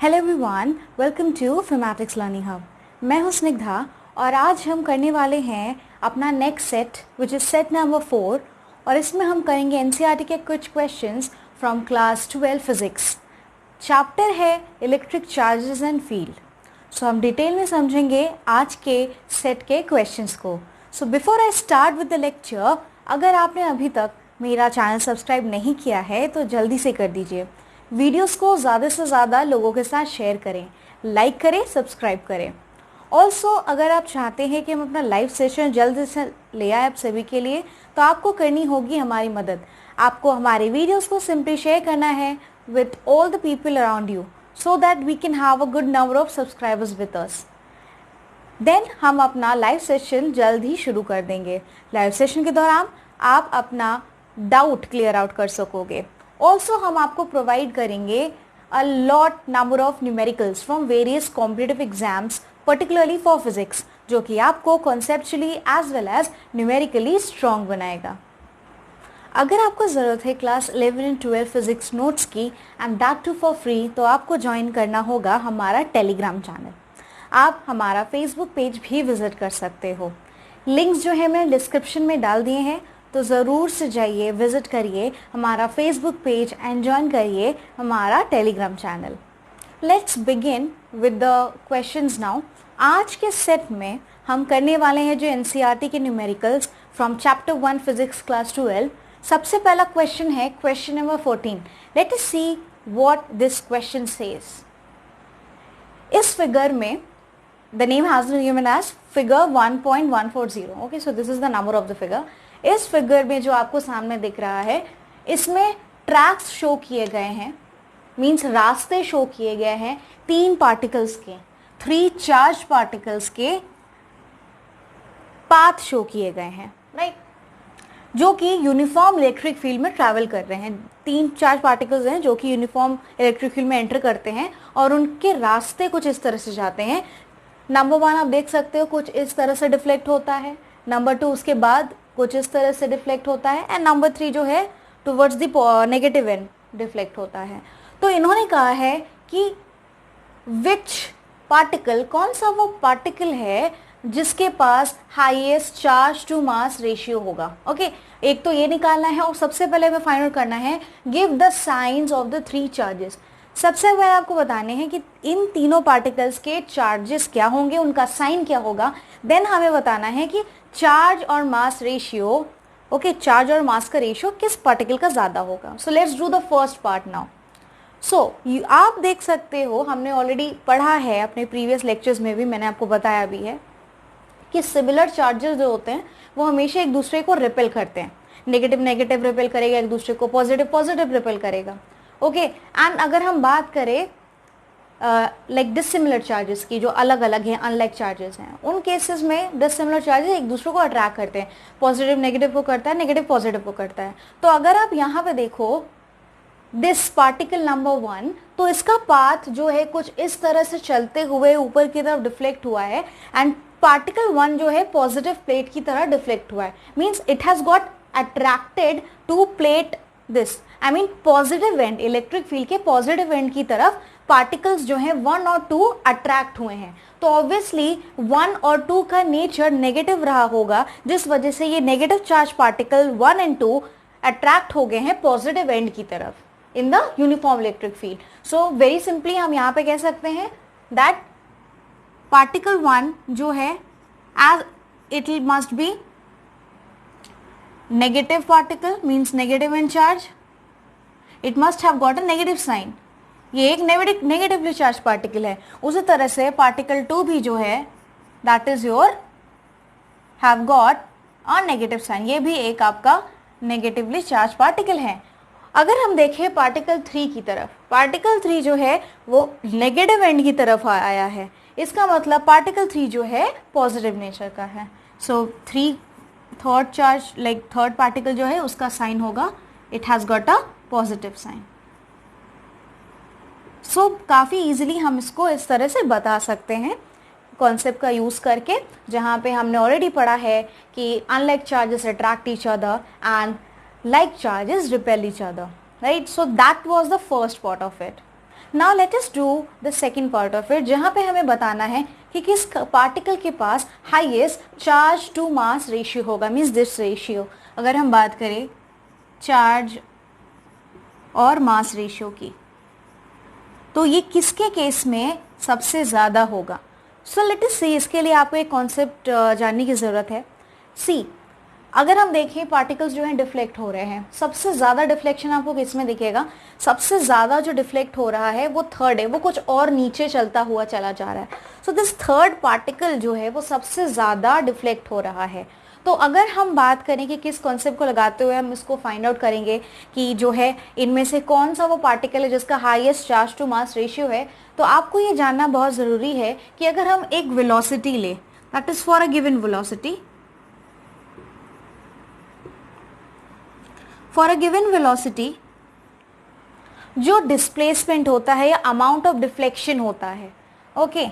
Hello everyone, welcome to फिमेटिक्स learning hub. मैं हूं स्निग्धा और आज हम करने वाले हैं अपना next set which is set number 4 और इसमें हम करेंगे एनसीईआरटी के कुछ questions from class 12 physics. Chapter है इलेक्ट्रिक चार्जेस एंड फील्ड। सो हम डिटेल में समझेंगे आज के सेट के क्वेश्चंस को। So before I start with the lecture, अगर आपने अभी तक मेरा चैनल सब्सक्राइब नहीं किया है तो जल्दी से कर दीजिए। वीडियोस को ज़्यादा से ज़्यादा लोगों के साथ शेयर करें, लाइक करें, सब्सक्राइब करें। ऑल्सो अगर आप चाहते हैं कि हम अपना लाइव सेशन जल्द से ले आए आप सभी के लिए, तो आपको करनी होगी हमारी मदद। आपको हमारे वीडियोस को सिंपली शेयर करना है with all the people around you so that we can have a good number of subscribers with us. Then हम अपना लाइव सेशन जल्द ही शुरू कर देंगे। लाइव सेशन के दौरान आप अपना डाउट क्लियर आउट कर सकोगे। ऑल्सो हम आपको प्रोवाइड करेंगे a lot number of numericals from various competitive exams particularly for physics, जो कि आपको conceptually as well as numerically strong बनाएगा। अगर आपको ज़रूरत है क्लास 11 एंड 12 फिजिक्स नोट्स की and that too for free, तो आपको ज्वाइन करना होगा हमारा टेलीग्राम चैनल। आप हमारा फेसबुक पेज भी विजिट कर सकते हो। लिंक्स जो है मैंने डिस्क्रिप्शन में डाल दिए हैं, तो ज़रूर से जाइए, विज़िट करिए हमारा फेसबुक पेज एंड ज्वाइन करिए हमारा Telegram channel. Let's begin with the questions now. आज के सेट में हम करने वाले हैं जो एनसीईआरटी के numericals from chapter 1 physics class 12। सबसे पहला क्वेश्चन है question number 14। Let us see what this question says. इस फिगर में the name has been given as figure 1.140. okay, so this is the number of the figure. इस figure में जो आपको सामने दिख रहा है, इसमें ट्रैक्स शो किए गए हैं, मीन्स रास्ते शो किए गए हैं 3 पार्टिकल्स के, 3 चार्ज पार्टिकल्स के पाथ शो किए गए हैं, राइट, जो कि यूनिफॉर्म इलेक्ट्रिक फील्ड में ट्रैवल कर रहे हैं। 3 चार्ज पार्टिकल्स हैं जो कि यूनिफॉर्म इलेक्ट्रिक फील्ड में एंटर करते हैं और उनके रास्ते कुछ इस तरह से जाते हैं। नंबर 1 आप देख सकते हो कुछ इस तरह से डिफ्लेक्ट होता है, नंबर 2 उसके बाद कुछ इस तरह से डिफ्लेक्ट होता है एंड नंबर 3 जो है towards the negative and deflect होता है। तो इन्होंने कहा है कि विच पार्टिकल, कौन सा वो पार्टिकल है जिसके पास highest charge to mass ratio होगा। ओके, एक तो ये निकालना है और सबसे पहले हमें फाइंड आउट करना है give the science of the 3 charges. सबसे पहले आपको बताने हैं कि इन तीनों पार्टिकल्स के चार्जेस क्या होंगे, उनका साइन क्या होगा। देन हमें बताना है कि चार्ज और मास रेशियो, ओके, चार्ज और मास का रेशियो किस पार्टिकल का ज़्यादा होगा। So let's do the first part now. So आप देख सकते हो, हमने ऑलरेडी पढ़ा है अपने प्रीवियस लेक्चर्स में भी, मैंने आपको बताया भी है कि सिमिलर चार्जेस जो होते हैं वो हमेशा एक दूसरे को रिपेल करते हैं। नेगेटिव नेगेटिव रिपेल करेगा एक दूसरे को, पॉजिटिव पॉजिटिव रिपेल करेगा। ओके, एंड अगर हम बात करें लाइक डिसिमिलर चार्जेस की, जो अलग अलग हैं, अनलाइक चार्जेस हैं, उन केसेस में डिसिमिलर चार्जेस एक दूसरे को अट्रैक्ट करते हैं। पॉजिटिव नेगेटिव को करता है, नेगेटिव पॉजिटिव को करता है। तो अगर आप यहाँ पे देखो दिस पार्टिकल नंबर 1, तो इसका पाथ जो है कुछ इस तरह से चलते हुए ऊपर की तरफ डिफ्लेक्ट हुआ है एंड पार्टिकल 1 जो है पॉजिटिव प्लेट की तरह डिफ्लेक्ट हुआ है, means it has got attracted to plate this, I mean positive end, electric field के पॉजिटिव एंड की तरफ पार्टिकल्स जो हैं 1 और 2 अट्रैक्ट हुए हैं। तो ऑब्वियसली 1 और 2 का नेचर नेगेटिव रहा होगा, जिस वजह से ये negative charge particle 1 and 2 attract हो गए हैं पॉजिटिव एंड की तरफ in the uniform electric field. So very simply हम यहाँ पे कह सकते हैं दैट पार्टिकल 1 जो है as it must be negative particle, means negative in charge, it must have got a negative sign। ये एक नेगेटिवली चार्ज पार्टिकल है। उसी तरह से पार्टिकल 2 भी जो है that is your have got a negative sign, ये भी एक आपका नेगेटिवली चार्ज पार्टिकल है। अगर हम देखें पार्टिकल 3 की तरफ, पार्टिकल 3 जो है वो नेगेटिव एंड की तरफ आया है, इसका मतलब पार्टिकल 3 जो है पॉजिटिव नेचर का है। So 3 third charge, like third particle जो है उसका साइन होगा it has got a positive sign. So काफ़ी इजीली हम इसको इस तरह से बता सकते हैं कॉन्सेप्ट का यूज़ करके, जहाँ पे हमने ऑलरेडी पढ़ा है कि unlike charges attract each other and like charges repel each other, right? So that was the first part of it. Now let us do the second part of it, जहाँ पे हमें बताना है कि किस पार्टिकल के पास highest charge to mass ratio होगा, मीन्स दिस रेशियो। अगर हम बात करें चार्ज और मास रेशियो की, तो ये किसके केस में सबसे ज़्यादा होगा। सो लेट अस सी, इसके लिए आपको एक कॉन्सेप्ट जानने की ज़रूरत है। सी, अगर हम देखें पार्टिकल्स जो हैं डिफ्लेक्ट हो रहे हैं, सबसे ज़्यादा डिफ्लेक्शन आपको किस में दिखेगा, सबसे ज़्यादा जो डिफ्लेक्ट हो रहा है वो थर्ड है, वो कुछ और नीचे चलता हुआ चला जा रहा है। सो दिस थर्ड पार्टिकल जो है वो सबसे ज़्यादा डिफ्लेक्ट हो रहा है। तो अगर हम बात करें कि किस कॉन्सेप्ट को लगाते हुए हम इसको फाइंड आउट करेंगे कि जो है इनमें से कौन सा वो पार्टिकल है जिसका highest charge to mass ratio है, तो आपको ये जानना बहुत ज़रूरी है कि अगर हम एक वेलोसिटी ले, that is for a given velocity, for a given velocity जो डिस्प्लेसमेंट होता है या अमाउंट ऑफ डिफ्लेक्शन होता है, ओके,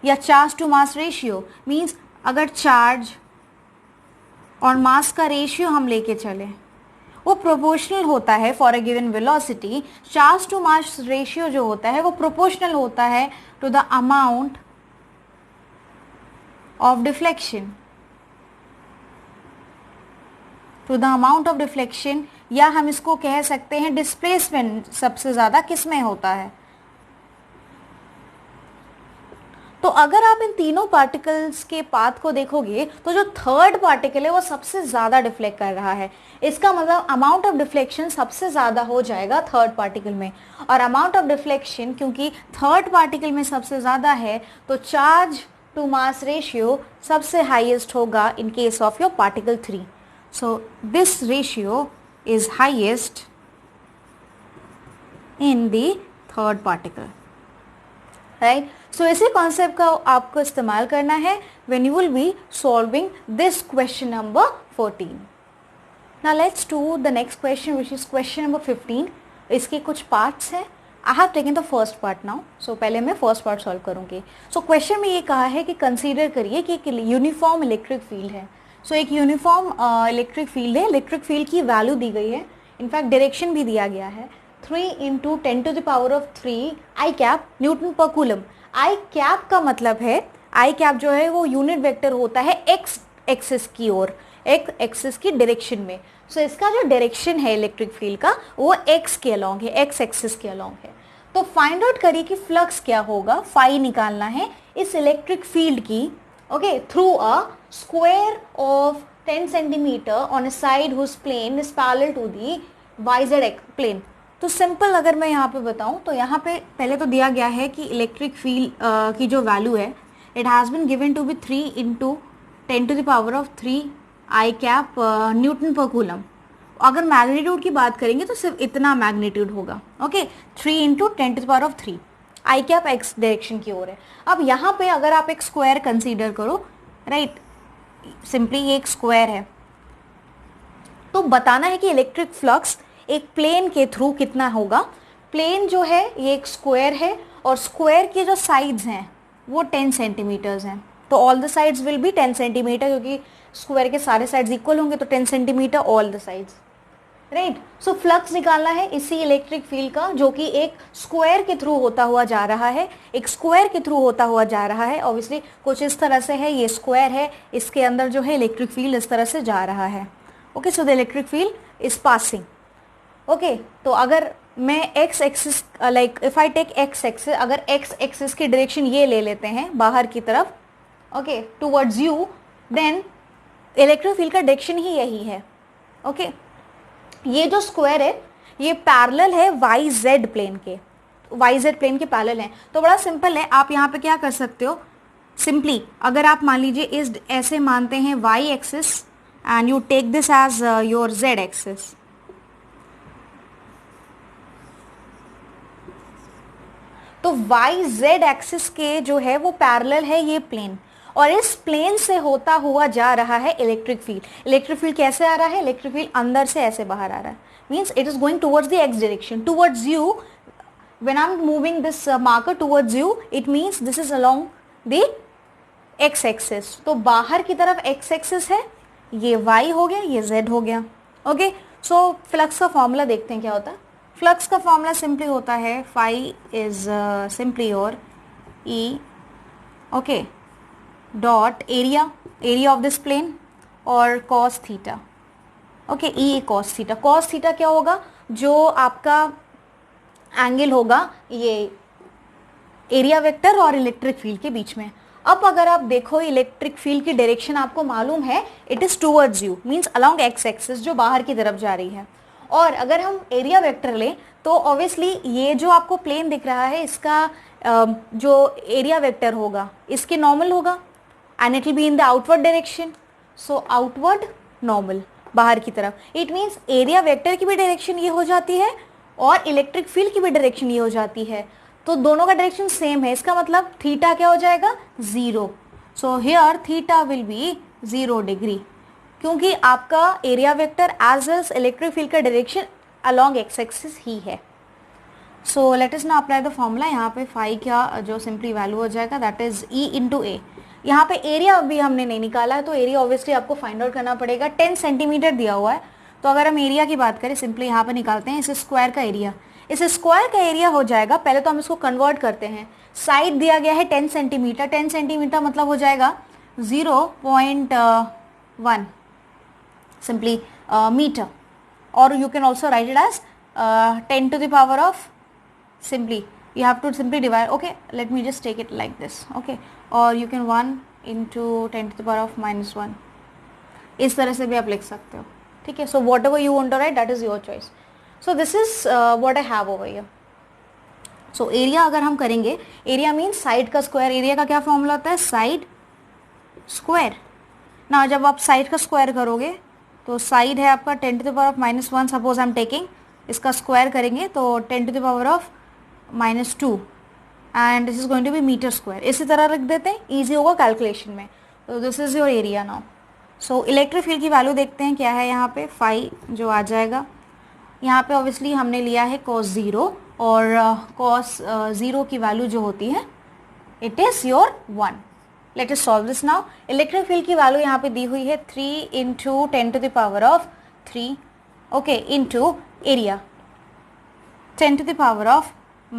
या charge to mass ratio, means अगर चार्ज और मास का रेशियो हम लेके चले वो प्रोपोर्शनल होता है for a given velocity, charge to mass ratio जो होता है वो प्रोपोर्शनल होता है to the amount of deflection, to the amount of deflection, या हम इसको कह सकते हैं डिस्प्लेसमेंट सबसे ज़्यादा किस में होता है। तो अगर आप इन तीनों पार्टिकल्स के पाथ को देखोगे तो जो थर्ड पार्टिकल है वो सबसे ज़्यादा डिफ्लेक्ट कर रहा है, इसका मतलब अमाउंट ऑफ डिफ्लेक्शन सबसे ज़्यादा हो जाएगा थर्ड पार्टिकल में। और अमाउंट ऑफ डिफ्लेक्शन क्योंकि थर्ड पार्टिकल में सबसे ज़्यादा है तो चार्ज टू मास रेशियो सबसे हाईएस्ट होगा in case of your particle 3। So this ratio is highest in the third particle, right? So इसी concept का आपको इस्तेमाल करना है when you will be solving this question number 14. Now let's do the next question which is question number 15. इसके कुछ parts हैं. I have taken the first part now. So पहले मैं first part solve करूँगी. So question में ये कहा है कि consider करिए कि एक uniform electric field है. सो एक यूनिफॉर्म इलेक्ट्रिक फील्ड है, इलेक्ट्रिक फील्ड की वैल्यू दी गई है, इनफैक्ट डायरेक्शन भी दिया गया है 3 × 10⁻³ आई कैप न्यूटन पर कूलम। आई कैप का मतलब है, आई कैप जो है वो यूनिट वेक्टर होता है एक्स एक्सिस की ओर, एक्स एक्सिस की डायरेक्शन में। सो इसका जो डायरेक्शन है इलेक्ट्रिक फील्ड का वो एक्स के अलॉन्ग है, एक्स एक्सिस के अलॉन्ग है। तो फाइंड आउट करिए कि फ्लक्स क्या होगा, फाई निकालना है इस इलेक्ट्रिक फील्ड की, okay, through a square of 10 centimeter on a side whose plane is parallel to the yz plane। तो सिंपल अगर मैं यहाँ पे बताऊँ तो यहाँ पे पहले तो दिया गया है कि इलेक्ट्रिक फील्ड की जो वैल्यू है it has been given to be 3 × 10⁻³ I cap newton पर कूलम। अगर मैग्नीट्यूड की बात करेंगे तो सिर्फ इतना मैग्नीट्यूड होगा, okay, 3 × 10⁻³ I cap X direction की ओर है। अब यहाँ पे अगर आप एक स्क्वायर कंसीडर करो, राइट, सिंपली ये एक स्क्वायर है, तो बताना है कि इलेक्ट्रिक फ्लक्स एक प्लेन के थ्रू कितना होगा। प्लेन जो है ये एक स्क्वायर है और स्क्वायर की जो साइड्स हैं वो 10 सेंटीमीटर्स हैं, तो all the sides will be 10 centimetre, क्योंकि स्क्वायर के सारे साइड्स इक्वल होंगे तो 10 centimetre all the sides, right. So flux निकालना है इसी इलेक्ट्रिक फील्ड का जो कि एक स्क्वायर के थ्रू होता हुआ जा रहा है, एक स्क्वायर के थ्रू होता हुआ जा रहा है। ऑब्वियसली कुछ इस तरह से है, ये स्क्वायर है, इसके अंदर जो है इलेक्ट्रिक फील्ड इस तरह से जा रहा है, okay. So the electric field is passing, okay. तो अगर मैं X axis, like if I take X axis, अगर एक्स एक्सिस की डायरेक्शन ये ले लेते हैं बाहर की तरफ, okay, towards you, then electric field का डायरेक्शन ही यही है, ओके। ये जो स्क्वायर है ये पैरेलल है वाई जेड प्लेन के, वाई जेड प्लेन के पैरेलल है। तो बड़ा सिंपल है, आप यहाँ पे क्या कर सकते हो, सिंपली अगर आप मान लीजिए इस ऐसे मानते हैं Y axis and you take this as your Z axis, तो वाई जेड एक्सिस के जो है वो पैरेलल है ये प्लेन, और इस प्लेन से होता हुआ जा रहा है इलेक्ट्रिक फील्ड। इलेक्ट्रिक फील्ड कैसे आ रहा है, इलेक्ट्रिक फील्ड अंदर से ऐसे बाहर आ रहा है, means it is going towards the x direction, towards you. When I am moving this marker towards you, it means this is along the x axis. तो बाहर की तरफ एक्स एक्सिस है, ये वाई हो गया, ये जेड हो गया, ओके। सो फ्लक्स का फॉर्मूला देखते हैं क्या होता है। फ्लक्स का फॉर्मूला सिंपली होता है phi is simply your E okay dot area of this plane और cos theta okay E cos theta. Cos theta क्या होगा, जो आपका एंगल होगा ये एरिया वेक्टर और इलेक्ट्रिक फील्ड के बीच में। अब अगर आप देखो इलेक्ट्रिक फील्ड की डायरेक्शन आपको मालूम है, it is towards you, means along X axis, जो बाहर की तरफ जा रही है। और अगर हम एरिया वेक्टर लें तो ऑब्वियसली ये जो आपको प्लेन दिख रहा है इसका जो एरिया वेक्टर होगा इसके नॉर्मल होगा and it will be in the outward direction. So outward normal, बाहर की तरफ। इट मीन्स एरिया वेक्टर की भी डायरेक्शन ये हो जाती है और इलेक्ट्रिक फील्ड की भी डायरेक्शन ये हो जाती है, तो दोनों का डायरेक्शन सेम है। इसका मतलब थीटा क्या हो जाएगा, 0। So here theta will be 0 degree, क्योंकि आपका area vector as well electric field का डायरेक्शन अलोंग एक्स एक्सिस ही है। So let us now apply the formula. यहाँ पे फाई का जो सिंपली वैल्यू हो जाएगा that is E into A. यहाँ पे एरिया अभी हमने नहीं निकाला है, तो एरिया ऑब्वियसली आपको फाइंड आउट करना पड़ेगा। 10 सेंटीमीटर दिया हुआ है, तो अगर हम एरिया की बात करें सिंपली यहाँ पे निकालते हैं इस स्क्वायर का एरिया। इस स्क्वायर का एरिया हो जाएगा, पहले तो हम इसको कन्वर्ट करते हैं। साइड दिया गया है 10 सेंटीमीटर, 10 सेंटीमीटर मतलब हो जाएगा 0.1 simply meter, or you can also write it as 10 to the power of, simply you have to simply divide, okay, let me just take it like this, okay, or you can 1 into 10 to the power of minus 1, इस तरह से भी आप लिख सकते हो, ठीक है। so whatever you want to write that is your choice. so this is what I have over here. so area अगर हम करेंगे, area means साइड का स्क्वायर। एरिया का क्या फॉर्मूला होता है, साइड स्क्वायर ना। जब आप साइड का स्क्वायर करोगे तो साइड है आपका 10 to the power of minus 1, suppose I am taking, इसका स्क्वायर करेंगे तो 10 to the power of minus 2 and this is going to be metre square. इसी तरह रख देते हैं, ईजी होगा कैलकुलेशन में। तो this is your area now. So electric field की वैल्यू देखते हैं क्या है यहाँ पे, फाई जो आ जाएगा। यहाँ पे ऑब्वियसली हमने लिया है cos 0 और cos 0 की वैल्यू जो होती है it is your 1। Let us solve this now. Electric field की वैल्यू यहाँ पे दी हुई है 3 into 10 to the power of 3 okay into area 10 to the power of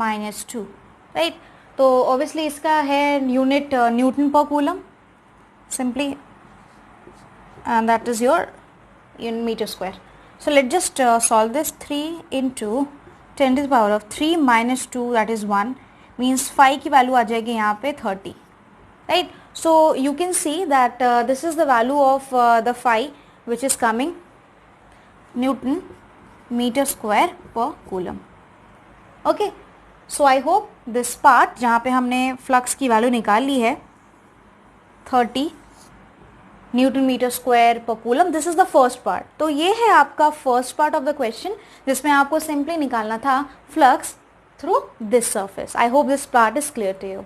minus 2 right. तो ऑब्वियसली इसका है यूनिट न्यूटन पर coulomb simply, and that is your in metre square. So let's just solve this. 3 into 10 to the power of 3 minus 2 that is 1 means phi की value आ जाएगी यहाँ पे 30 right. So you can see that this is the value of the phi which is coming Newton meter square per coulomb. Okay. So I hope this part जहाँ पे हमने flux की value निकाल ली है 30 newton metre square per coulomb, this is the first part. तो ये है आपका first part of the question जिसमें आपको सिंपली निकालना था flux through this surface. I hope this part is clear to you.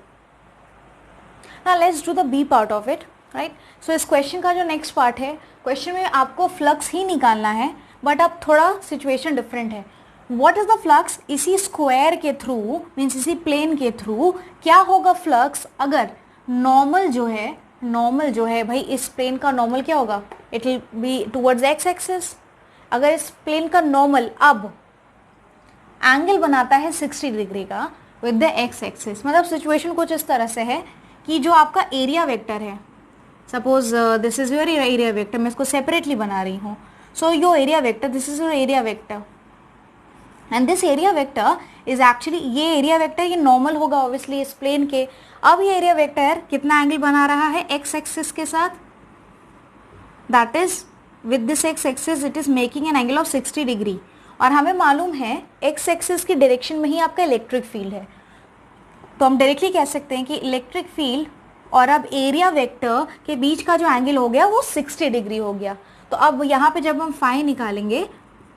Now let's do the B part of it right. So इस question का जो नेक्स्ट पार्ट है, question में आपको फ्लक्स ही निकालना है बट अब थोड़ा सिचुएशन डिफरेंट है। व्हाट इज द फ्लक्स, इसी स्क्वायर के थ्रू मीन्स इसी प्लेन के थ्रू क्या होगा फ्लक्स अगर नॉर्मल जो है भाई इस प्लेन का नॉर्मल क्या होगा, it will be towards x axis. अगर इस प्लेन का नॉर्मल अब एंगल बनाता है 60 डिग्री का विद द एक्स एक्सिस, मतलब सिचुएशन कुछ इस तरह से है कि जो आपका एरिया वेक्टर है, suppose this is your area vector, मैं इसको सेपरेटली बना रही हूँ। So your area vector, this is your area vector and this area vector is actually, ये एरिया वेक्टर ये नॉर्मल होगा ऑब्वियसली इस प्लेन के। अब ये एरिया वेक्टर कितना एंगल बना रहा है एक्स एक्सिस के साथ, that is with this x axis it is making an angle of 60 degree. और हमें मालूम है एक्स एक्सिस की डायरेक्शन में ही आपका इलेक्ट्रिक फील्ड है, तो हम डायरेक्टली कह सकते हैं कि इलेक्ट्रिक फील्ड और अब एरिया वेक्टर के बीच का जो एंगल हो गया वो 60 डिग्री हो गया। तो अब यहाँ पे जब हम फाई निकालेंगे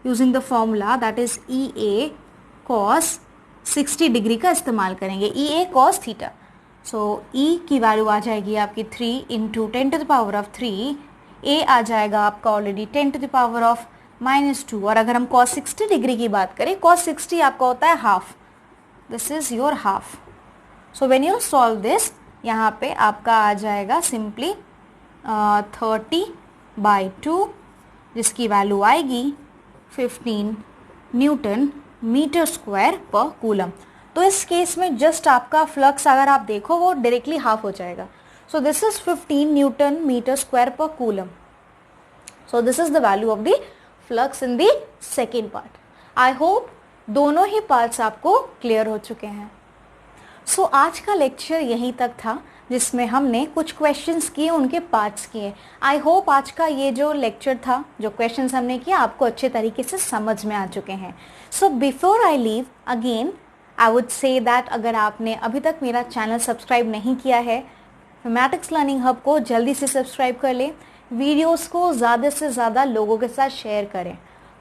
using the formula that is E A cos 60 degree का इस्तेमाल करेंगे, ई ए कॉस थीटा। सो ई की वैल्यू आ जाएगी आपकी 3 into 10 to the power of 3, A आ जाएगा आपका already 10 to the power of -2। और अगर हम कॉस 60 डिग्री की बात करें, कॉस 60 आपका होता है half, this is your half. So when you solve this, यहाँ पे आपका आ जाएगा सिंपली 30/2 जिसकी वैल्यू आएगी 15 newton metre square per coulomb. तो इस केस में जस्ट आपका फ्लक्स अगर आप देखो वो डायरेक्टली हाफ हो जाएगा। So this is 15 newton metre square per coulomb. So this is the value of the flux in the second part. I hope दोनों ही पार्ट्स आपको क्लियर हो चुके हैं। सो आज का लेक्चर यहीं तक था, जिसमें हमने कुछ क्वेश्चंस किए, उनके पार्ट्स किए। आई होप आज का ये जो लेक्चर था, जो क्वेश्चंस हमने किए, आपको अच्छे तरीके से समझ में आ चुके हैं। So before I leave again I would say that अगर आपने अभी तक मेरा चैनल सब्सक्राइब नहीं किया है, मैथमेटिक्स लर्निंग हब को जल्दी से सब्सक्राइब कर लें। वीडियोज़ को ज़्यादा से ज़्यादा लोगों के साथ शेयर करें,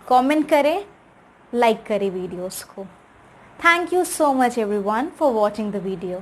कॉमेंट करें, लाइक करें वीडियोज़ को। Thank you so much everyone for watching the video.